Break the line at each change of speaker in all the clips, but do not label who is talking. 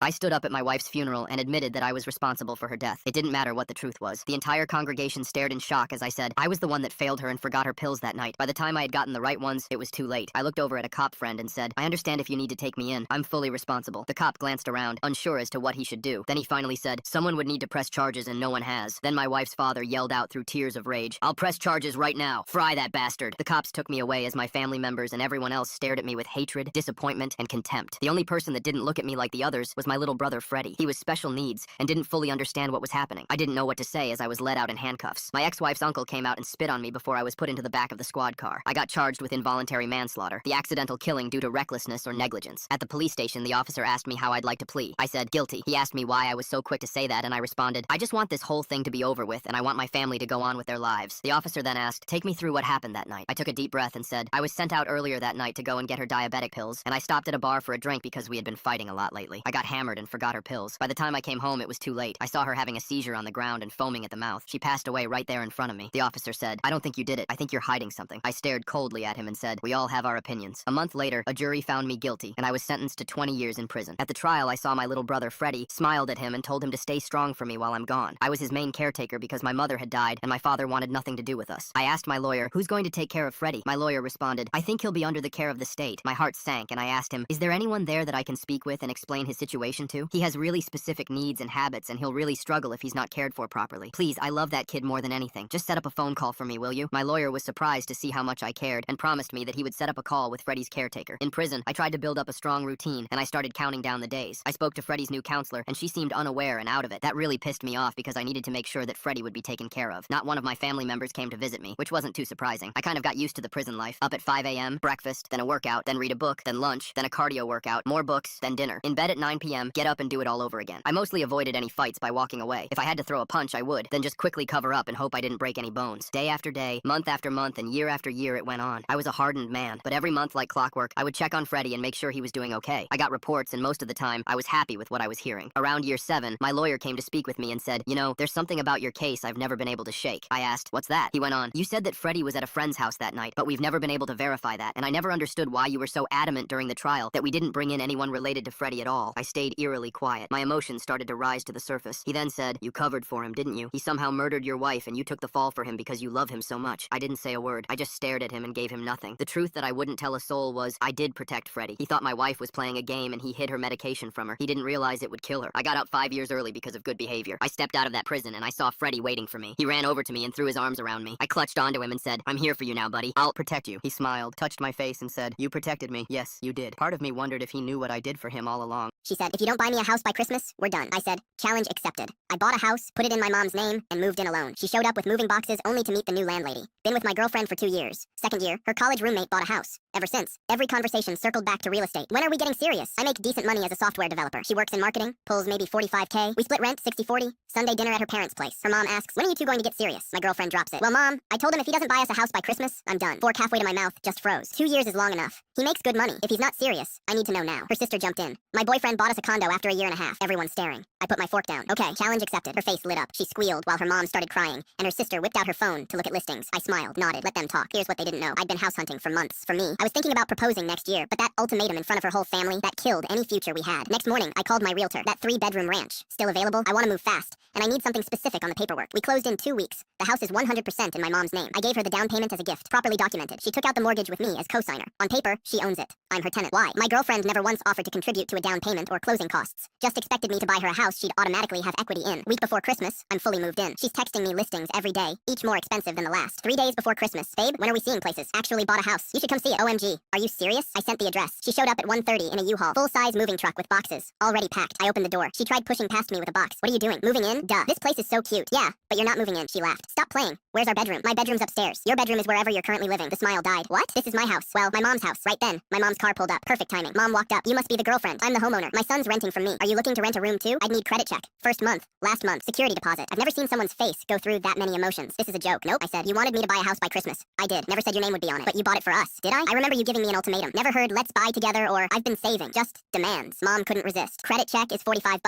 I stood up at my wife's funeral and admitted that I was responsible for her death. It didn't matter what the truth was. The entire congregation stared in shock as I said, I was the one that failed her and forgot her pills that night. By the time I had gotten the right ones, it was too late. I looked over at a cop friend and said, I understand if you need to take me in. I'm fully responsible. The cop glanced around, unsure as to what he should do. Then he finally said, someone would need to press charges and no one has. Then my wife's father yelled out through tears of rage, I'll press charges right now. Fry that bastard. The cops took me away as my family members and everyone else stared at me with hatred, disappointment, and contempt. The only person that didn't look at me like the others was my little brother Freddie. He was special needs and didn't fully understand what was happening. I didn't know what to say as I was led out in handcuffs. My ex-wife's uncle came out and spit on me before I was put into the back of the squad car. I got charged with involuntary manslaughter, the accidental killing due to recklessness or negligence. At the police station, the officer asked me how I'd like to plead. I said, guilty. He asked me why I was so quick to say that, and I responded, I just want this whole thing to be over with, and I want my family to go on with their lives. The officer then asked, take me through what happened that night. I took a deep breath and said, I was sent out earlier that night to go and get her diabetic pills, and I stopped at a bar for a drink because we had been fighting a lot lately. I got hammered and forgot her pills. By the time I came home, it was too late. I saw her having a seizure on the ground and foaming at the mouth. She passed away right there in front of me. The officer said, I don't think you did it. I think you're hiding something. I stared coldly at him and said, we all have our opinions. A month later, a jury found me guilty, and I was sentenced to 20 years in prison. At the trial, I saw my little brother Freddie, smiled at him and told him to stay strong for me while I'm gone. I was his main caretaker because my mother had died and my father wanted nothing to do with us. I asked my lawyer, who's going to take care of Freddie? My lawyer responded, I think he'll be under the care of the state. My heart sank and I asked him, is there anyone there that I can speak with and explain his situation to? He has really specific needs and habits and he'll really struggle if he's not cared for properly. Please, I love that kid more than anything. Just set up a phone call for me, will you? My lawyer was surprised to see how much I cared and promised me that he would set up a call with Freddie's caretaker. In prison, I tried to build up a strong routine and I started counting down the days. I spoke to Freddie's new counselor and she seemed unaware and out of it. That really pissed me off because I needed to make sure that Freddie would be taken care of. Not one of my family members came to visit me, which wasn't too surprising. I kind of got used to the prison life. Up at 5 a.m., breakfast, then a workout, then read a book, then lunch, then a cardio workout, more books, then dinner. In bed at 9 p.m., get up and do it all over again. I mostly avoided any fights by walking away. If I had to throw a punch, I would, then just quickly cover up and hope I didn't break any bones. Day after day, month after month, and year after year it went on. I was a hardened man, but every month like clockwork, I would check on Freddie and make sure he was doing okay. I got reports and most of the time, I was happy with what I was hearing. Around year 7, my lawyer came to speak with me and said, you know, there's something about your case I've never been able to shake. I asked, what's that? He went on, you said that Freddie was at a friend's house that night, but we've never been able to verify that, and I never understood why you were so adamant during the trial that we didn't bring in anyone related to Freddie at all. I stayed eerily quiet. My emotions started to rise to the surface. He then said, you covered for him, didn't you? He somehow murdered your wife and you took the fall for him because you love him so much. I didn't say a word. I just stared at him and gave him nothing. The truth that I wouldn't tell a soul was, I did protect Freddie. He thought my wife was playing a game and he hid her medication from her. He didn't realize it would kill her. I got out 5 years early because of good behavior. I stepped out of that prison and I saw Freddie waiting for me. He ran over to me and threw his arms around me. I clutched onto him and said, I'm here for you now, buddy. I'll protect you. He smiled, touched my face and said, you protected me. Yes, you did. Part of me wondered if he knew what I did for him all along.
She said, if you don't buy me a house by Christmas, we're done. I said, challenge accepted. I bought a house, put it in my mom's name, and moved in alone. She showed up with moving boxes only to meet the new landlady. Been with my girlfriend for 2 years. Second year, her college roommate bought a house. Ever since, every conversation circled back to real estate. When are we getting serious? I make decent money as a software developer. She works in marketing, pulls maybe 45K. We split rent 60-40, Sunday dinner at her parents' place. Her mom asks, when are you two going to get serious? My girlfriend drops it. Well, Mom, I told him if he doesn't buy us a house by Christmas, I'm done. Fork halfway to my mouth, just froze. 2 years is long enough. He makes good money. If he's not serious, I need to know now. Her sister jumped in. My boyfriend bought us a condo after a year and a half. Everyone's staring. I put my fork down. Okay, challenge accepted. Her face lit up. She squealed while her mom started crying, and her sister whipped out her phone to look at listings. I smiled, nodded, let them talk. Here's what they didn't know. I'd been house hunting for months. For me, I was thinking about proposing next year, but that ultimatum in front of her whole family, that killed any future we had. Next morning, I called my realtor. That 3-bedroom ranch. Still available? I want to move fast, and I need something specific on the paperwork. We closed in 2 weeks. The house is 100% in my mom's name. I gave her the down payment as a gift, properly documented. She took out the mortgage with me as co-signer. On paper, she owns it. I'm her tenant. Why? My girlfriend never once offered to contribute to a down payment or closing costs. Just expected me to buy her a house she'd automatically have equity in. Week before Christmas, I'm fully moved in. She's texting me listings every day, each more expensive than the last. 3 days before Christmas. Babe, when are we seeing places? Actually bought a house. You should come see it. OMG. Are you serious? I sent the address. She showed up at 1:30 in a U-Haul. Full-size moving truck with boxes. Already packed. I opened the door. She tried pushing past me with a box. What are you doing? Moving in? Duh. This place is so cute. Yeah, but you're not moving in. She laughed. Stop playing. Where's our bedroom? My bedroom's upstairs. Your bedroom is wherever you're currently living. The smile died. What? This is my house. Well, my mom's house. Right then, my mom's car pulled up. Perfect timing. Mom walked up. You must be the girlfriend. I'm the homeowner. My son's renting from me. Are you looking to rent a room too? I'd need credit check. First month. Last month. Security deposit. I've never seen someone's face go through that many emotions. This is a joke. Nope. I said, you wanted me to buy a house by Christmas. I did. Never said your name would be on it. But you bought it for us. Did I? I remember you giving me an ultimatum. Never heard let's buy together or I've been saving. Just demands. Mom couldn't resist. Credit check is $45.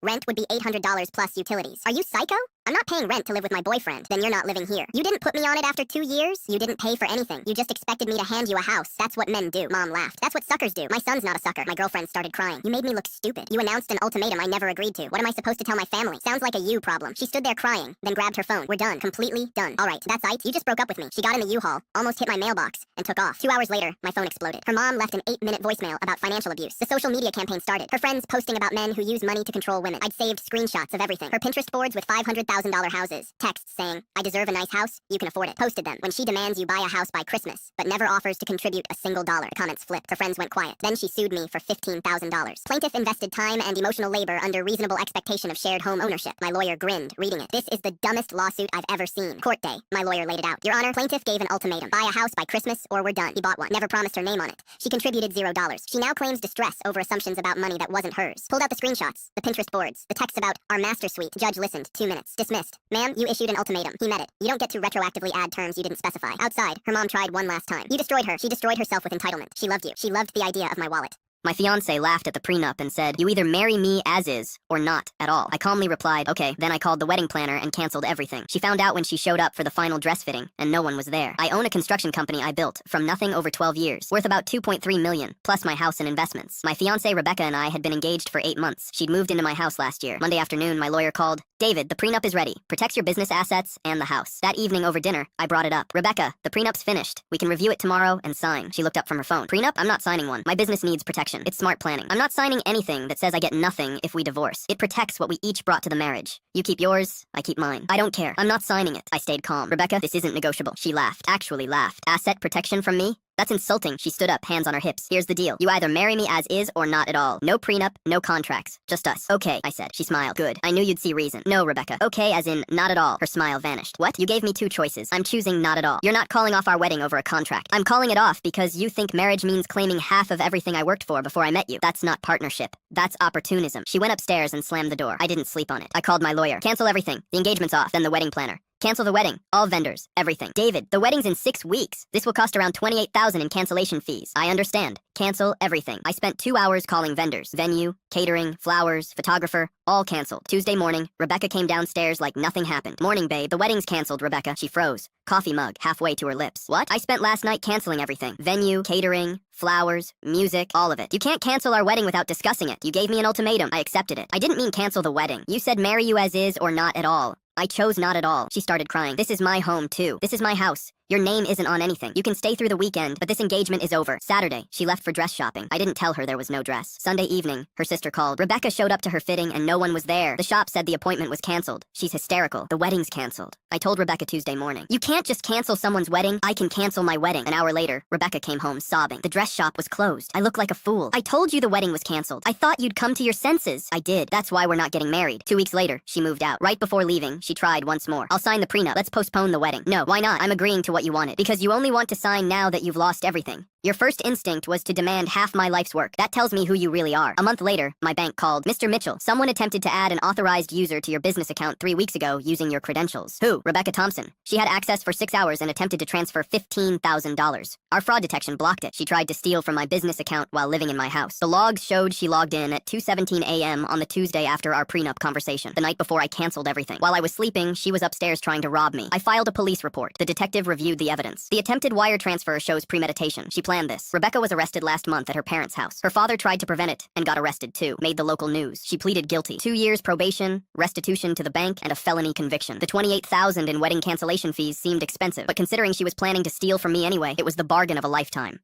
Rent would be $800 plus utilities. Are you psycho? I'm not paying rent to live with my boyfriend. Then you're not living here. You didn't put me on it after 2 years? You didn't pay for anything. You just expected me to hand you a house. That's what men do. Mom laughed. That's what suckers do. My son's not a sucker. My girlfriend started crying. You made me look stupid. You announced an ultimatum I never agreed to. What am I supposed to tell my family? Sounds like a you problem. She stood there crying, then grabbed her phone. We're done. Completely done. All right, that's it. You just broke up with me. She got in the U-Haul, almost hit my mailbox, and took off. 2 hours later, my phone exploded. Her mom left an 8-minute voicemail about financial abuse. The social media campaign started. Her friends posting about men who use money to control women. I'd saved screenshots of everything. Her Pinterest boards with $500,000 houses. Texts saying, I deserve a nice house, you can afford it. Posted them. When she demands you buy a house by Christmas, but never offers to contribute a single dollar. Comments flipped. Her friends went quiet. Then she sued me for $15,000. Plaintiff invested time and emotional labor under reasonable expectation of shared home ownership. My lawyer grinned, reading it. This is the dumbest lawsuit I've ever seen. Court day. My lawyer laid it out. Your Honor, plaintiff gave an ultimatum. Buy a house by Christmas or we're done. He bought one. Never promised her name on it. She contributed $0. She now claims distress over assumptions about money that wasn't hers. Pulled out the screenshots, the Pinterest boards, the texts about our master suite. Judge listened. 2 minutes. Dismissed. Ma'am, you issued an ultimatum. He met it. You don't get to retroactively add terms you didn't specify. Outside, her mom tried one last time. You destroyed her. She destroyed herself with entitlement. She loved you. She loved the idea of my wallet.
My fiancé laughed at the prenup and said, you either marry me as is, or not at all. I calmly replied, okay. Then I called the wedding planner and canceled everything. She found out when she showed up for the final dress fitting, and no one was there. I own a construction company I built from nothing over 12 years, worth about $2.3 million, plus my house and investments. My fiancé Rebecca and I had been engaged for 8 months. She'd moved into my house last year. Monday afternoon, my lawyer called, David, the prenup is ready. Protects your business assets and the house. That evening over dinner, I brought it up. Rebecca, the prenup's finished. We can review it tomorrow and sign. She looked up from her phone. Prenup? I'm not signing one. My business needs protection. It's smart planning. I'm not signing anything that says I get nothing if we divorce. It protects what we each brought to the marriage. You keep yours, I keep mine. I don't care. I'm not signing it. I stayed calm. Rebecca, this isn't negotiable. She laughed. Actually laughed. Asset protection from me? That's insulting. She stood up, hands on her hips. Here's the deal. You either marry me as is or not at all. No prenup, no contracts. Just us. Okay, I said. She smiled. Good. I knew you'd see reason. No, Rebecca. Okay, as in, not at all. Her smile vanished. What? You gave me 2 choices. I'm choosing not at all. You're not calling off our wedding over a contract. I'm calling it off because you think marriage means claiming half of everything I worked for before I met you. That's not partnership. That's opportunism. She went upstairs and slammed the door. I didn't sleep on it. I called my lawyer. Cancel everything. The engagement's off. Then the wedding planner. Cancel the wedding. All vendors. Everything. David, the wedding's in 6 weeks. This will cost around $28,000 in cancellation fees. I understand. Cancel everything. I spent 2 hours calling vendors. Venue, catering, flowers, photographer, all canceled. Tuesday morning, Rebecca came downstairs like nothing happened. Morning, babe. The wedding's canceled, Rebecca. She froze. Coffee mug halfway to her lips. What? I spent last night canceling everything. Venue, catering, flowers, music, all of it. You can't cancel our wedding without discussing it. You gave me an ultimatum. I accepted it. I didn't mean cancel the wedding. You said marry you as is or not at all. I chose not at all. She started crying. This is my home, too. This is my house. Your name isn't on anything. You can stay through the weekend, but this engagement is over. Saturday, she left for dress shopping. I didn't tell her there was no dress. Sunday evening, her sister called. Rebecca showed up to her fitting and no one was there. The shop said the appointment was canceled. She's hysterical. The wedding's canceled. I told Rebecca Tuesday morning. You can't just cancel someone's wedding. I can cancel my wedding. An hour later, Rebecca came home sobbing. The dress shop was closed. I look like a fool. I told you the wedding was canceled. I thought you'd come to your senses. I did. That's why we're not getting married. 2 weeks later, she moved out. Right before leaving, she tried once more. I'll sign the prenup. Let's postpone the wedding. No, why not? I'm agreeing to what you wanted. Because you only want to sign now that you've lost everything. Your first instinct was to demand half my life's work. That tells me who you really are. A month later, my bank called. Mr. Mitchell, someone attempted to add an authorized user to your business account 3 weeks ago using your credentials. Who? Rebecca Thompson. She had access for 6 hours and attempted to transfer $15,000. Our fraud detection blocked it. She tried to steal from my business account while living in my house. The logs showed she logged in at 2:17 a.m. on the Tuesday after our prenup conversation, the night before I canceled everything. While I was sleeping, she was upstairs trying to rob me. I filed a police report. The detective reviewed the evidence. The attempted wire transfer shows premeditation. She planned this. Rebecca was arrested last month at her parents' house. Her father tried to prevent it and got arrested too. Made the local news. She pleaded guilty. 2 years probation, restitution to the bank, and a felony conviction. The $28,000 in wedding cancellation fees seemed expensive, but considering she was planning to steal from me anyway, it was the bargain of a lifetime.